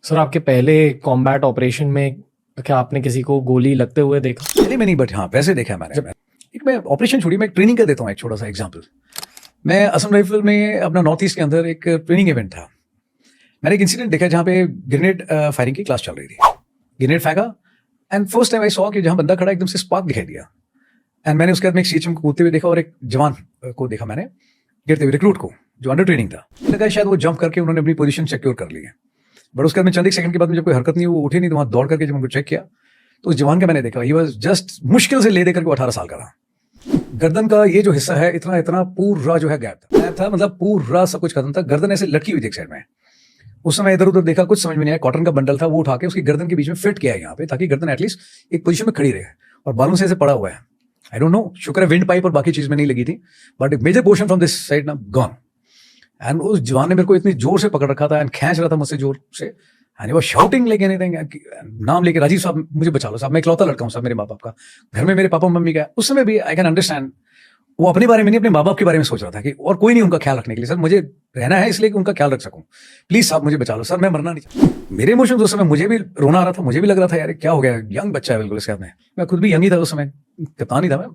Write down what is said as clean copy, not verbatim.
Sir आपके पहले combat operation में क्या आपने किसी को गोली लगते हुए देखा? पहले में नहीं, बट हाँ वैसे देखा है मैंने। मैं ऑपरेशन छोड़ी, मैं ट्रेनिंग कर देता हूँ। एक छोटा सा एग्जांपल, मैं असम राइफल में अपना नॉर्थ ईस्ट के अंदर एक ट्रेनिंग इवेंट था। मैंने एक इंसिडेंट देखा जहाँ पे ग्रेनेड फायरिंग की क्लास चल रही थी। ग्रेनेड फेंका and first time I saw कि जहाँ बंदा खड़ा एकदम से स्पार्क दिखाई दिया। एंड मैंने उसके बाद में एक सीएचएम को कूदते हुए देखा और एक जवान को देखा मैंने गिरते हुए, रिक्रूट को जो अंडर ट्रेनिंग था। लगा शायद वो जंप करके उन्होंने अपनी पोजीशन सिक्योर कर ली है। बट उसके बाद में चंद एक सेकंड के बाद में जब कोई हरकत नहीं, वो उठे नहीं, तो वहां दौड़ करके जब उनको चेक किया तो उस जवान का मैंने देखा, ही वाज जस्ट मुश्किल से ले देकर के 18 साल का था। गर्दन का ये जो हिस्सा है इतना इतना पूरा जो है गैप था, मतलब पूरा सब कुछ खत्म था। गर्दन ऐसे लटकी हुई थी एक साइड में। उस समय इधर उधर देखा, कुछ समझ में नहीं आया। कॉटन का बंडल था, वो उठा के उसकी गर्दन के बीच में फिट किया यहाँ पे, ताकि गर्दन एटलीस्ट एक पोजीशन में खड़ी रहे। और बालों से ऐसे पड़ा हुआ है। आई डोंट नो, शुक्र है विंड पाइप और बाकी चीज में नहीं लगी थी, but major portion from this side ना गॉन। एंड उस जवान ने मेरे को इतनी जोर से पकड़ रखा था एंड खींच रहा था मुझसे जोर से, and he was shouting like anything, नाम लेके, राजीव साहब मुझे बचा लो साहब, मैं इकलौता लड़का हूँ साहब मेरे माँ बाप का, घर में मेरे पापा मम्मी का। उस समय भी आई कैन अंडरस्टैंड वो अपने बारे में नहीं, अपने माँ बाप के बारे में सोच रहा था कि और कोई नहीं उनका ख्याल रखने के लिए। सर मुझे रहना है इसलिए कि उनका ख्याल रख सकूं, प्लीज साहब मुझे बचा लो सर, मैं मरना नहीं चाहता। मेरे इमोशंस उस समय, मुझे भी रोना आ रहा था, मुझे भी लग रहा था यार क्या हो गया, यंग बच्चा है बिल्कुल इसके हाथ में। मैं खुद भी यंग ही था उस समय, कप्तान ही था मैं।